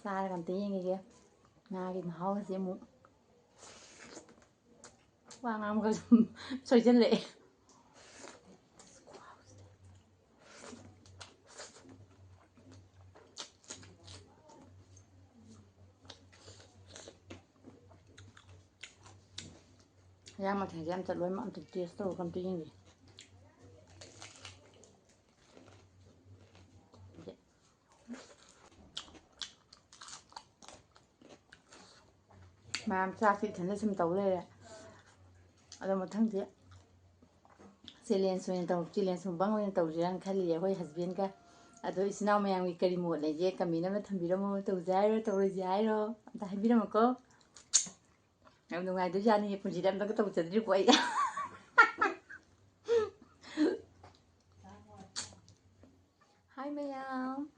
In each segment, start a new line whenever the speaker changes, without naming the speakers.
ꯆꯥꯔꯒ ꯑꯝꯇ ꯌꯦꯡꯉꯤꯒꯦ ꯉꯥꯒꯤ ꯃꯍꯥꯎꯁꯦ ꯑꯃꯨꯛ ꯋꯥ ꯉꯥꯡꯕꯒ ꯁꯨꯝ ꯁꯣꯏꯖꯜꯂꯛꯑꯦ ꯌꯥꯝ ꯃꯊꯦꯜꯁꯦ ꯑꯝꯇ ꯂꯣꯏꯅꯃꯛ ꯑꯝꯇ ꯇꯦꯁ ꯇꯧꯔꯒ ꯑꯝꯇ ꯌꯦꯡꯒꯦ ꯃꯌꯥꯝ ꯆꯥꯛꯁꯤ ꯏꯊꯟꯗ ꯁꯨꯝ ꯇꯧ ꯂꯩꯔꯦ ꯑꯗꯣ ꯃꯊꯪꯗꯤ ꯆꯦꯂꯦꯟꯖ ꯃꯨꯛꯕꯥꯡ ꯑꯣꯏꯅ ꯇꯧꯁꯤꯔꯥꯅ ꯈꯜꯂꯤꯌꯦ ꯑꯩꯈꯣꯏ ꯍꯁꯕꯦꯟꯒ ꯑꯗꯣ ꯏꯆꯤꯟ ꯏꯅꯥꯎ ꯃꯌꯥꯝꯒꯤ ꯀꯔꯤ ꯃꯣꯠ ꯂꯩꯒꯦ ꯀꯃꯦꯟ ꯑꯃ ꯊꯝꯕꯤꯔꯝꯃꯣ ꯇꯧꯁꯦ ꯍꯥꯏꯔꯣ ꯇꯧꯔꯣꯏꯁꯦ ꯍꯥꯏꯔꯣ ꯑꯝꯇ ꯍꯥꯏꯕꯤꯔꯝꯃꯨꯀꯣ ꯌꯥꯝ ꯅꯨꯡꯉꯥꯏꯗꯣꯏꯖꯥꯠꯅꯤ ꯄꯨꯟꯁꯤꯗ ꯑꯝꯇꯒ ꯇꯧꯖꯗ꯭ꯔꯤꯀꯣ ꯑꯩ ꯍꯥꯏ ꯃꯌꯥꯝ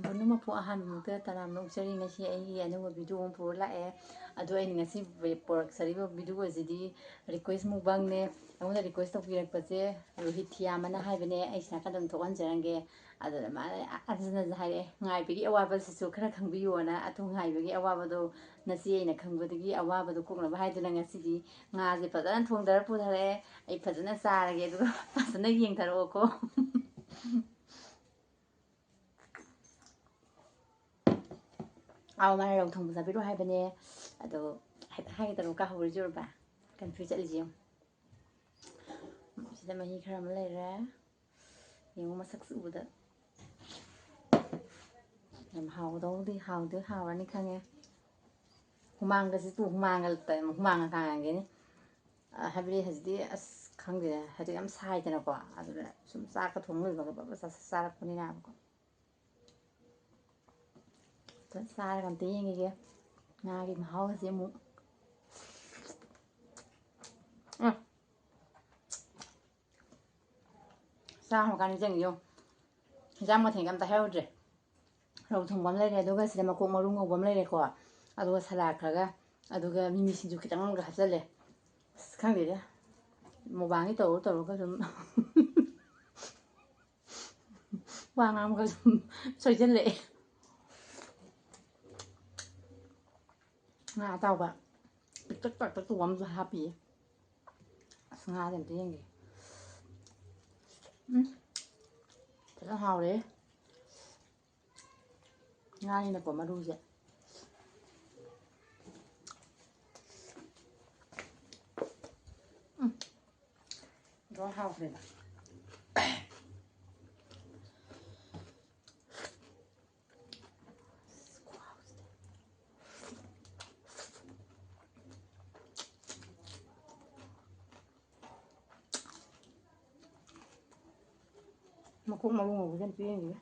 ꯄꯨꯝꯅꯃꯛꯄꯨ ꯑꯍꯥꯟꯕꯃꯛꯇ ꯇꯔꯥꯝꯅ ꯑꯣꯛꯆꯔꯤ ꯉꯁꯤ ꯑꯩꯒꯤ ꯑꯅꯧꯕ ꯚꯤꯗꯤꯑꯣ ꯑꯃ ꯄꯨꯔ ꯂꯥꯛꯑꯦ ꯑꯗꯣ ꯑꯩꯅ ꯉꯁꯤ ꯄꯨꯔꯛꯆꯔꯤꯕ ꯚꯤꯗꯤꯑꯣ ꯑꯁꯤꯗꯤ ꯔꯤꯀ꯭ꯋꯦꯁ ꯃꯨꯛꯕꯥꯡꯅꯦ ꯑꯩꯉꯣꯟꯗ ꯔꯤꯀ꯭ꯋꯦꯁ ꯇꯧꯕꯤꯔꯛꯄꯁꯦ ꯔꯣꯍꯤꯊꯤꯌꯥꯃꯅ ꯍꯥꯏꯕꯅꯦ ꯑꯩ ꯁꯤꯅꯥꯀꯟꯗ ꯑꯗꯨꯝ ꯊꯣꯛꯍꯟꯖꯔꯝꯒꯦ ꯑꯗꯨꯅ ꯃꯥꯅ ꯑꯗꯨꯅꯁꯨ ꯍꯥꯏꯔꯛꯑꯦ ꯉꯥꯏꯕꯒꯤ ꯑꯋꯥꯕꯁꯤꯁꯨ ꯈꯔ ꯈꯪꯕꯤꯌꯣꯅ ꯑꯗꯣ ꯉꯥꯏꯕꯒꯤ ꯑꯋꯥꯕꯗꯣ ꯉꯁꯤ ꯑꯩꯅ ꯈꯪꯕꯗꯒꯤ ꯑꯋꯥꯕꯗꯣ ꯀꯣꯛꯅꯕ ꯍꯥꯏꯗꯨꯅ ꯉꯁꯤꯗꯤ ꯉꯥꯁꯦ ꯐꯖꯅ ꯊꯣꯡꯗꯔ ꯄꯨꯊꯔꯛꯑꯦ ꯑꯩ ꯐꯖꯅ ꯆꯥꯔꯒꯦ ꯑꯗꯨꯒ ꯐꯖꯅ ꯌꯦꯡꯊꯔꯛꯑꯣꯀꯣ ꯃꯥꯅ ꯔꯧ ꯊꯣꯡꯕ ꯆꯥꯕꯤꯔꯣ ꯍꯥꯏꯕꯅꯦ ꯑꯗꯣ ꯍꯥꯏꯒꯦ ꯇꯧꯔ ꯀꯥꯍꯧꯔꯤꯁꯦ ꯀꯟꯐ꯭ꯌꯨꯁ ꯆꯠꯂꯤꯁꯦ ꯌꯦꯡꯉꯨ ꯁꯤꯗ ꯃꯍꯤ ꯈꯔ ꯑꯃ ꯂꯩꯔꯦ ꯌꯦꯡꯉꯨ ꯃꯁꯛꯁꯨ ꯎꯕꯗ ꯌꯥꯝ ꯍꯥꯎꯔꯅꯤ ꯈꯪꯉꯦ ꯍꯨꯃꯥꯡꯒ ꯀꯥꯡꯒꯦꯅꯤ ꯍꯥꯏꯕꯗꯤ ꯍꯧꯖꯤꯛꯇꯤ ꯑꯁ ꯈꯪꯗꯦ ꯍꯧꯖꯤꯛ ꯌꯥꯝ ꯁꯥꯏꯗꯅꯀꯣ ꯑꯗꯨꯅ ꯁꯨꯝ ꯆꯥꯛꯀ ꯊꯣꯡ ꯂꯣꯏꯕꯒ ꯆꯥꯔꯛꯄꯅꯤꯅꯀꯣ ꯆꯥꯔꯒ ꯑꯝꯇ ꯌꯦꯡꯉꯤꯒꯦ ꯉꯥꯒꯤ ꯃꯍꯥꯎꯁꯦ ꯑꯃꯨꯛ ꯆꯥꯔꯀꯥꯟꯗ ꯆꯪꯉꯤꯌꯣ ꯍꯤꯟꯖꯥꯡ ꯃꯊꯦꯜꯒ ꯑꯝꯇ ꯍꯥꯏꯍꯧꯗ꯭ꯔꯦ ꯔꯧ ꯊꯣꯡꯕ ꯑꯃ ꯂꯩꯔꯦ ꯑꯗꯨꯒ ꯁꯤꯗ ꯃꯀꯣꯛ ꯃꯔꯨ ꯉꯧꯕ ꯑꯃ ꯂꯩꯔꯦꯀꯣ ꯑꯗꯨꯒ ꯁꯂꯥꯠ ꯈꯔꯒ ꯑꯗꯨꯒ ꯃꯤꯃꯤ ꯁꯤꯡꯖꯨ ꯈꯤꯇꯪ ꯑꯃꯒ ꯍꯥꯞꯆꯜꯂꯦ ꯑꯁ ꯈꯪꯗꯦꯗ ꯃꯨꯛꯕꯥꯡꯒꯤ ꯇꯧꯔꯒ ꯁꯨꯝ ꯋꯥ ꯉꯥꯡꯕꯒ ꯁꯨꯝ ꯁꯣꯏꯖꯜꯂꯛꯑꯦ ꯉꯥ ꯑꯇꯥꯎꯕ ꯄꯤꯛꯇꯛ ꯇꯧꯕ ꯑꯃꯁꯨ ꯍꯥꯞꯄꯤꯌꯦ ꯑꯁ ꯉꯥꯁꯦ ꯑꯝꯇ ꯌꯦꯡꯒꯦ ꯐꯖꯅ ꯍꯥꯎꯔꯦ ꯉꯥꯅꯤꯅꯀꯣ ꯃꯔꯨꯁꯦ ꯂꯣꯏ ꯍꯥꯎꯈ꯭ꯔꯦꯕ ꯃꯀꯣꯛ ꯃꯔꯨ ꯉꯧꯕꯁꯦ ꯑꯝꯇ ꯌꯦꯡꯒꯦ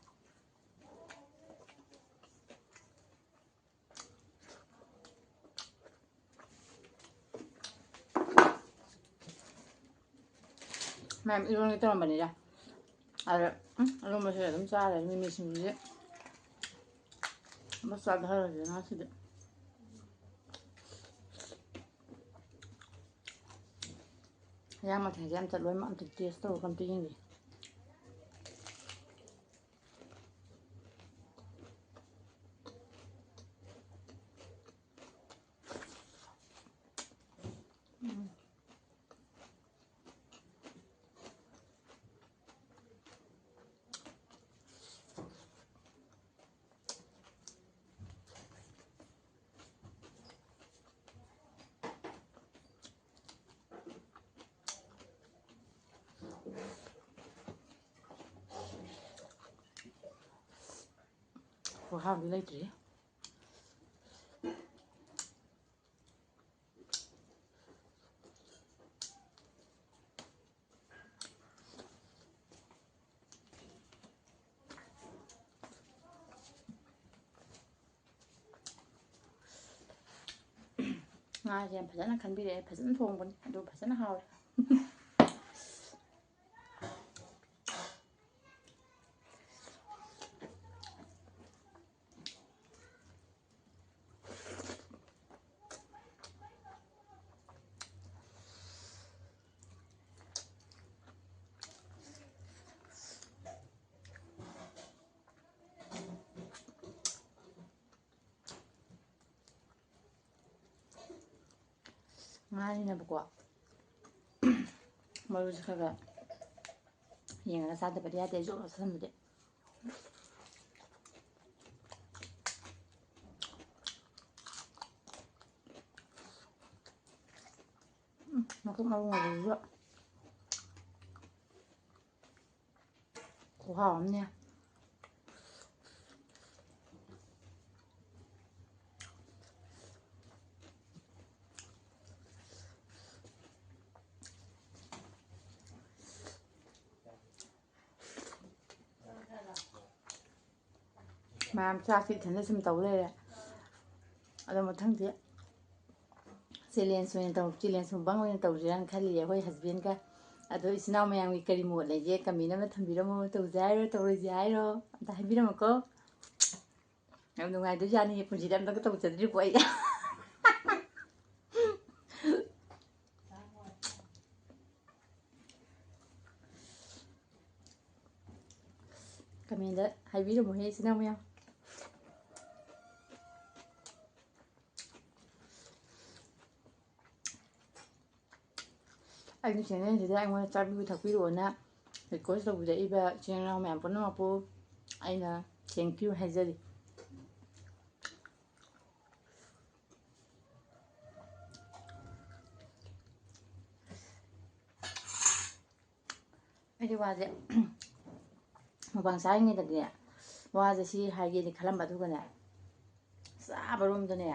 ꯃꯌꯥꯝ ꯏꯔꯣꯟꯒꯦ ꯇꯧꯔꯝꯕꯅꯤꯗ ꯑꯗ ꯑꯔꯨꯝꯕꯁꯦ ꯑꯗꯨꯝ ꯆꯥꯔꯦ ꯃꯤꯃꯤ ꯁꯤꯡꯖꯨꯁꯦ ꯑꯃ ꯆꯥꯊꯔꯁꯦ ꯉꯁꯤꯗꯤ ꯍꯤꯟꯖꯥꯡ ꯃꯊꯦꯜꯁꯦ ꯑꯝꯇ ꯂꯣꯏꯅꯃꯛ ꯑꯝꯇ ꯇꯦꯁ ꯇꯧꯔꯒ ꯑꯝꯇ ꯌꯦꯡꯒꯦ ꯈꯨꯍꯥꯎꯗꯤ ꯂꯩꯇ꯭ꯔꯤ ꯉꯥꯁꯦ ꯌꯥꯝ ꯐꯖꯅ ꯈꯟꯕꯤꯔꯛꯑꯦ ꯐꯖꯅ ꯊꯣꯡꯕꯅꯤ ꯑꯗꯨ ꯐꯖꯅ ꯍꯥꯎꯔꯦ ꯉꯥꯅꯤꯅꯕꯀꯣ ꯃꯔꯨꯁꯦ ꯈꯔ ꯌꯦꯡꯉꯒ ꯆꯥꯗꯕꯗꯤ ꯌꯥꯗꯦ ꯖꯣꯛ ꯆꯥꯁꯟꯕꯗꯤ ꯃꯀꯨꯞ ꯃꯔꯨ ꯉꯧꯕꯁꯤꯁꯨ ꯈꯨꯍꯥꯎ ꯑꯃꯅꯦ ꯃꯌꯥꯝ ꯆꯥꯛꯁꯤ ꯏꯊꯟꯇ ꯁꯨꯝ ꯇꯧ ꯂꯩꯔꯦ ꯑꯗꯣ ꯃꯊꯪꯗꯤ ꯆꯦꯂꯦꯟꯖ ꯃꯨꯛꯕꯥꯡ ꯑꯣꯏꯅ ꯇꯧꯁꯤꯔꯥꯅ ꯈꯜꯂꯤꯌꯦ ꯑꯩꯈꯣꯏ ꯍꯁꯕꯦꯟꯒ ꯑꯗꯣ ꯏꯆꯤꯟ ꯏꯅꯥꯎ ꯃꯌꯥꯝꯒꯤ ꯀꯔꯤ ꯃꯣꯠ ꯂꯩꯒꯦ ꯀꯃꯦꯟ ꯑꯃ ꯊꯝꯕꯤꯔꯝꯃꯣ ꯇꯧꯁꯦ ꯍꯥꯏꯔꯣ ꯇꯧꯔꯣꯏꯁꯦ ꯍꯥꯏꯔꯣ ꯑꯝꯇ ꯍꯥꯏꯕꯤꯔꯝꯃꯨꯀꯣ ꯌꯥꯝ ꯅꯨꯡꯉꯥꯏꯗꯣꯏꯖꯥꯠꯅꯤ ꯄꯨꯟꯁꯤꯗ ꯑꯝꯇꯒ ꯇꯧꯖꯗ꯭ꯔꯤꯀꯣ ꯑꯩ ꯀꯃꯦꯟꯗ ꯍꯥꯏꯕꯤꯔꯝꯃꯣꯍꯦ ꯏꯆꯤꯟ ꯏꯅꯥꯎ ꯃꯌꯥꯝ ꯑꯩꯒꯤ ꯆꯦꯅꯦꯜꯁꯤꯗ ꯑꯩꯉꯣꯟꯗ ꯆꯥꯕꯤꯌꯨ ꯊꯛꯄꯤꯔꯛꯑꯣꯅ ꯔꯤꯀ꯭ꯋꯦꯁ ꯇꯧꯕꯤꯔꯛꯏꯕ ꯏꯆꯤꯟ ꯏꯅꯥꯎ ꯃꯌꯥꯝ ꯄꯨꯝꯅꯃꯛꯄꯨ ꯑꯩꯅ ꯊꯦꯡꯀ꯭ꯌꯨ ꯍꯥꯏꯖꯔꯤ ꯑꯩꯗꯤ ꯋꯥꯁꯦ ꯃꯄꯥꯟ ꯆꯥꯔꯤꯉꯩꯗꯗꯤ ꯋꯥꯁꯦ ꯁꯤ ꯍꯥꯏꯒꯦꯗꯤ ꯈꯜꯂꯝꯕ ꯑꯗꯨꯒꯅꯦ ꯆꯥꯕꯔꯣꯝꯗꯅꯦ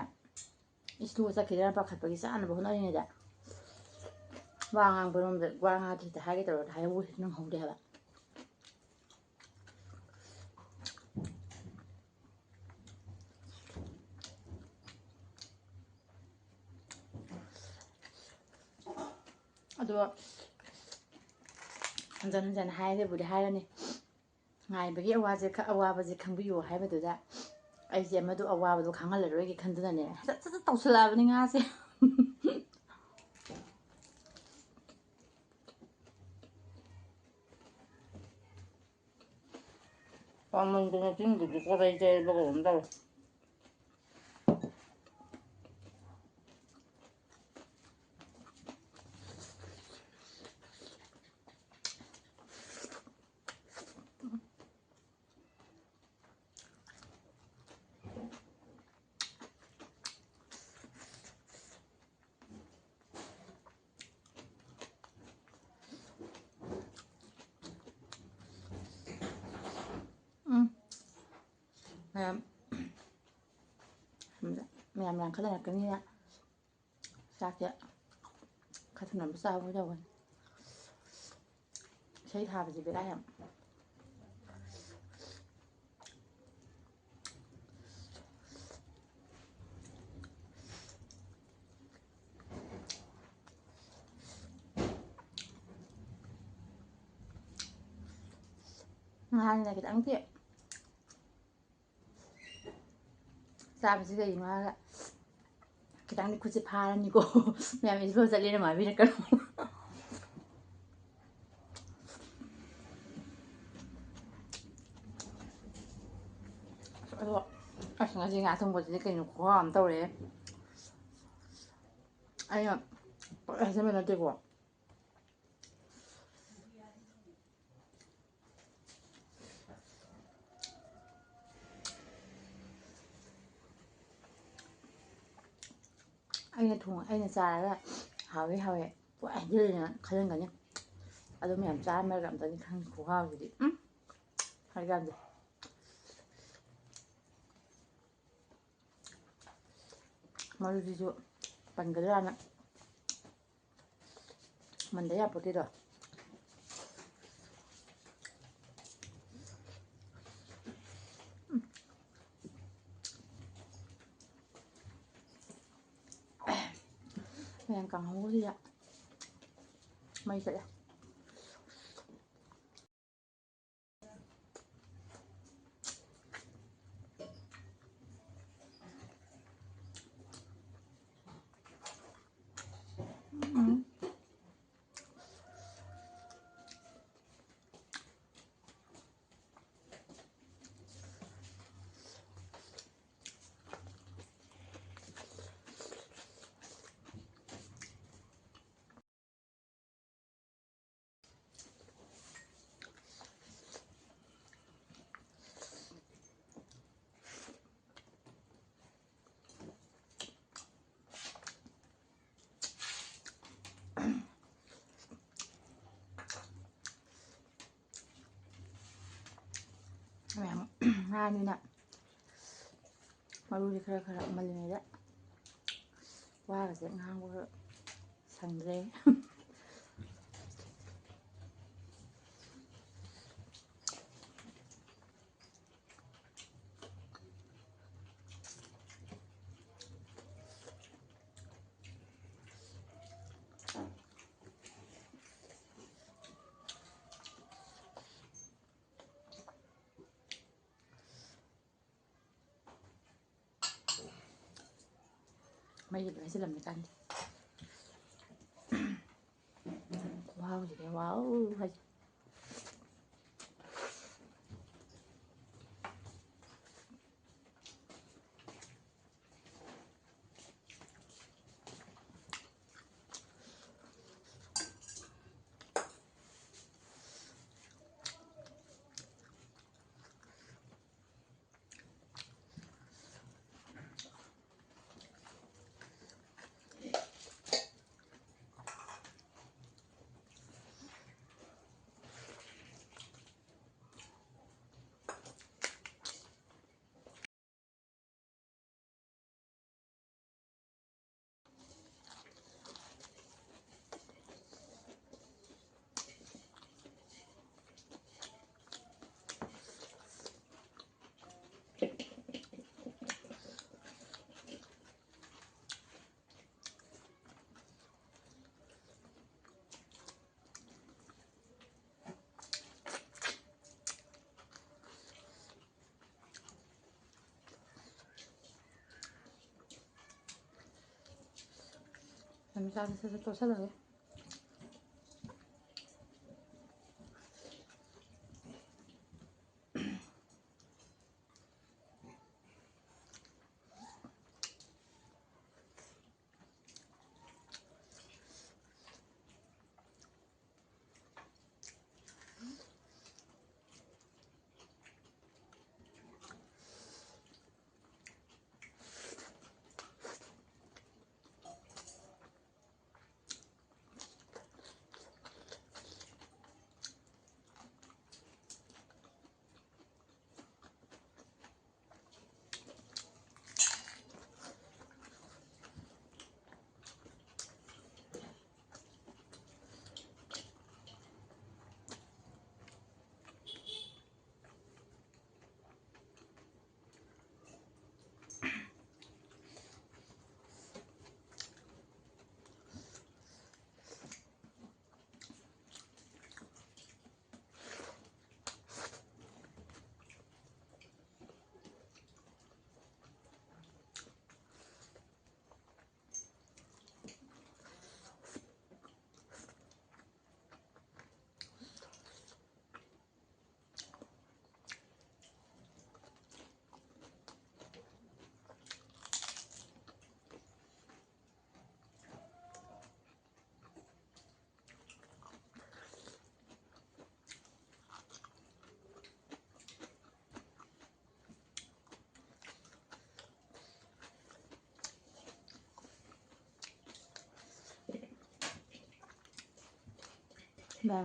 ꯏꯁꯂꯣ ꯆꯠꯈꯤꯗ꯭ꯔꯥꯅ ꯄꯥꯈꯠꯄꯒꯤ ꯆꯥꯅꯕ ꯍꯣꯠꯅꯔꯤꯉꯩꯗ ꯋꯥ ꯉꯥꯡꯕꯔꯣꯝꯗ ꯋꯥ ꯉꯥꯡꯈꯤꯗ ꯍꯥꯏꯒꯦ ꯇꯧꯔꯒ ꯍꯥꯏꯍꯧꯕꯁꯨ ꯅꯪꯍꯧꯗꯦ ꯍꯥꯏꯕ ꯑꯗꯣ ꯍꯟꯖꯟ ꯍꯟꯖꯟ ꯍꯥꯏꯔꯕꯨꯗꯤ ꯍꯥꯏꯔꯅꯤ ꯉꯥꯏꯕꯒꯤ ꯑꯋꯥꯕꯁꯦ ꯈꯪꯕꯤꯌꯨ ꯍꯥꯏꯕꯗꯨꯗ ꯑꯩꯁꯦ ꯃꯗꯨ ꯑꯋꯥꯕꯗꯣ ꯈꯪꯍꯜꯂꯔꯣꯏꯒꯦ ꯈꯟꯗꯨꯅꯅꯦ ꯁꯠ ꯁꯠ ꯇꯧꯁꯜꯂꯛꯑꯕꯅꯤ ꯉꯥꯁꯦ ꯄꯥꯃꯟꯗꯅ ꯆꯤꯟꯁꯤꯗꯤ ꯄꯣꯔꯩ ꯆꯩꯔꯕ ꯀꯩꯅꯣꯝ ꯇꯧꯋꯦ ꯃꯌꯥꯝ ꯌꯥꯝꯈꯠꯅꯔꯛꯀꯅꯤꯅ ꯆꯥꯛꯁꯦ ꯈꯔ ꯊꯨꯅ ꯑꯃ ꯆꯥꯕ ꯇꯧꯕꯅꯤ ꯏꯁꯩ ꯊꯥꯕꯁꯦ ꯕꯦꯔꯥ ꯌꯥꯝ ꯉꯍꯥꯟꯅ ꯈꯤꯇꯪꯗꯤ ꯆꯥꯕꯁꯤ ꯀꯩꯒꯤꯅꯣ ꯍꯥꯏꯔꯒ ꯈꯤꯇꯪꯗꯤ ꯈꯨꯠꯁꯦ ꯐꯥꯔꯅꯤꯀꯣ ꯃꯌꯥꯝ ꯏꯁꯂꯣ ꯆꯠꯂꯦꯅ ꯍꯥꯏꯕꯤꯔꯛꯀꯅꯨ ꯑꯗꯣ ꯑꯁ ꯉꯁꯤ ꯉꯥ ꯊꯣꯡꯕꯁꯤꯗꯤ ꯀꯩꯅꯣ ꯈꯨꯍꯥꯎ ꯑꯃ ꯇꯧꯔꯦ ꯑꯩꯅ ꯍꯥꯏꯖꯟꯕ ꯅꯠꯇꯦꯀꯣ ꯑꯩꯅ ꯆꯥꯔꯒ ꯍꯥꯎꯋꯦ ꯍꯥꯎꯋꯦ ꯄꯨꯔꯥ ꯍꯥꯏꯖꯤꯜꯂꯦꯅ ꯈꯜꯂꯝꯒꯅꯤ ꯑꯗꯨ ꯃꯌꯥꯝ ꯆꯥꯔꯝꯃꯒ ꯑꯝꯇꯗꯤ ꯈꯪꯉꯤ ꯈꯨꯍꯥꯎꯁꯤꯗꯤ ꯍꯥꯏꯀꯥꯟꯗꯦ ꯃꯔꯨꯁꯤꯁꯨ ꯄꯟꯒꯗ꯭ꯔꯥꯅ ꯃꯟꯗ ꯌꯥꯄꯣꯠꯇꯦꯗꯣ ꯃꯌꯥꯝ ꯀꯥꯡꯍꯧꯁꯤꯗ ꯃꯩ ꯆꯠꯂꯦ ꯉꯥꯅꯤꯅ ꯃꯔꯨꯁꯦ ꯈꯔ ꯈꯔ ꯃꯜꯂꯤꯉꯩꯗ ꯋꯥꯒꯁꯦ ꯉꯥꯡꯕ ꯁꯪꯗ꯭ꯔꯦ ꯃꯩꯒꯤ ꯍꯩꯖꯤꯜꯂꯝꯅꯤ ꯀꯥꯟꯗꯦ ꯋꯥꯎꯁꯤꯗꯤ ꯋꯥꯎ ꯍꯥꯏꯁꯦ ꯆꯥꯛꯁꯦ ꯇꯣꯠꯁꯜꯂꯒꯦ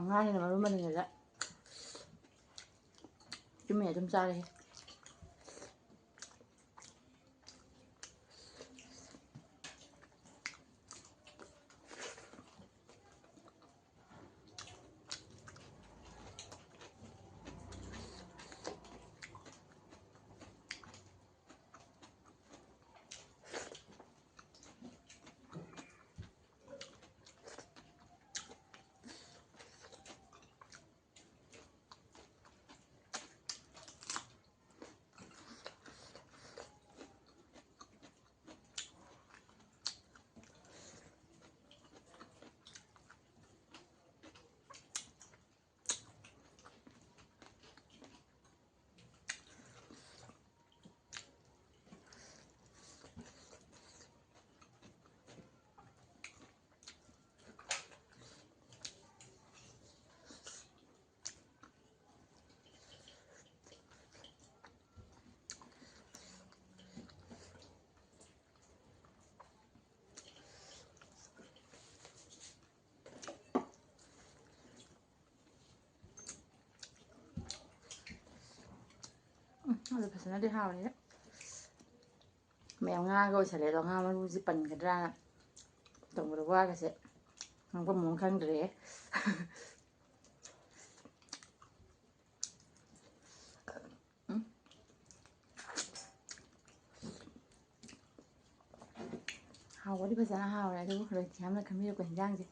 ꯉꯥꯅꯤꯅ ꯃꯔꯨ ꯃꯜꯂꯤꯉꯩꯗ ꯆꯨꯝꯃꯦ ꯑꯗꯨꯝ ꯆꯥꯔꯦ ꯑꯗꯨ ꯐꯖꯅꯗꯤ ꯍꯥꯎꯔꯦ ꯃꯌꯥꯝ ꯉꯥꯒ ꯑꯣꯏꯁꯜꯂꯦ ꯑꯗꯣ ꯉꯥ ꯃꯔꯨꯁꯦ ꯄꯟꯒꯗ꯭ꯔꯥꯅ ꯇꯧꯕꯗ ꯋꯥꯒꯁꯦ ꯉꯥꯡꯐꯝ ꯑꯃ ꯈꯪꯗ꯭ꯔꯦ ꯍꯥꯎꯕꯗꯤ ꯐꯖꯅ ꯍꯥꯎꯔꯦ ꯑꯗꯨꯕꯨ ꯍꯧꯖꯤꯛꯇꯤ ꯌꯥꯝꯅ ꯈꯟꯕꯤꯔꯛꯄ ꯍꯤꯟꯖꯥꯡꯁꯦ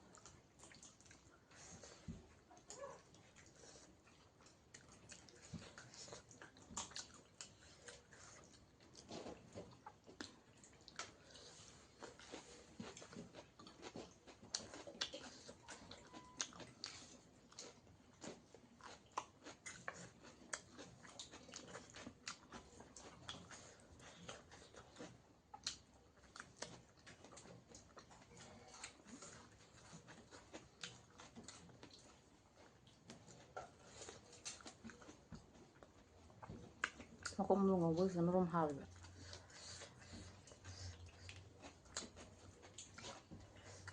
ꯃꯀꯣꯛ ꯃꯔꯨ ꯉꯧꯕꯁꯤꯅ ꯃꯔꯣꯝ ꯍꯥꯎꯋꯦꯕ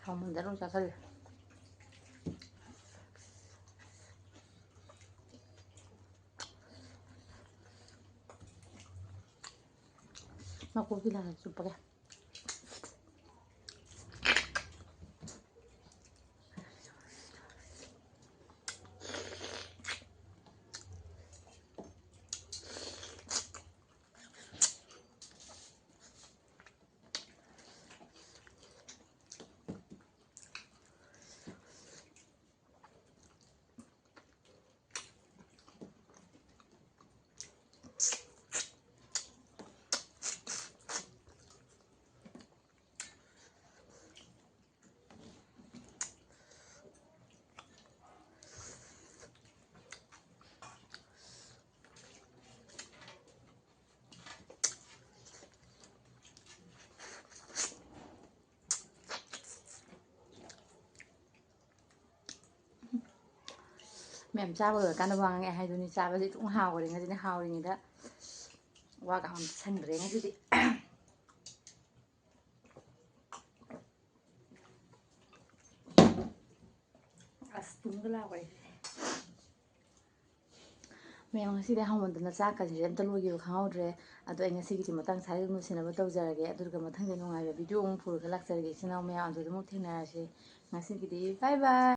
ꯍꯥꯎꯃꯟꯗꯅ ꯑꯗꯨꯝ ꯆꯥꯁꯜꯂꯦ ꯃꯀꯣꯛꯇꯤ ꯂꯥꯟꯅ ꯆꯨꯞꯄꯒꯦ ꯃꯌꯥꯝ ꯆꯥꯕ ꯂꯣꯏꯔꯀꯥꯟꯗ ꯋꯥ ꯉꯥꯡꯉꯛꯑꯦ ꯍꯥꯏꯗꯨꯅꯤ ꯆꯥꯕꯁꯤ ꯑꯗꯨꯝ ꯍꯥꯎꯈꯔꯦ ꯉꯁꯤꯗꯤ ꯍꯥꯎꯔꯤꯉꯩꯗ ꯋꯥꯒ ꯑꯃ ꯁꯟꯈ꯭ꯔꯦ ꯉꯁꯤꯗꯤ ꯑꯁ ꯇꯨꯝꯒ ꯂꯥꯎꯈꯔꯦ ꯃꯌꯥꯝ ꯉꯁꯤꯗꯤ ꯍꯥꯎꯃꯟꯗꯅ ꯆꯥꯛꯀꯁꯦ ꯑꯝꯇ ꯂꯣꯏꯈꯤꯕ ꯈꯪꯍꯧꯗ꯭ꯔꯦ ꯑꯗꯣ ꯑꯩ ꯉꯁꯤꯒꯤꯗꯤ ꯃꯇꯥꯡ ꯁ꯭ꯋꯥꯏꯗ ꯂꯣꯏꯁꯤꯟꯅꯕ ꯇꯧꯖꯔꯒꯦ ꯑꯗꯨꯒ ꯃꯊꯪꯗ ꯅꯨꯡꯉꯥꯏꯕ ꯚꯤꯗꯤꯑꯣ ꯑꯃꯨꯛ ꯄꯨꯔꯒ ꯂꯥꯛꯆꯔꯒꯦ ꯏꯆꯤꯜ ꯏꯅꯥꯎ ꯃꯌꯥꯝ ꯑꯗꯨꯗ ꯑꯃꯨꯛ ꯊꯦꯡꯅꯔꯁꯤ ꯉꯁꯤꯒꯤꯗꯤ ꯕꯥꯏ ꯕꯥꯏ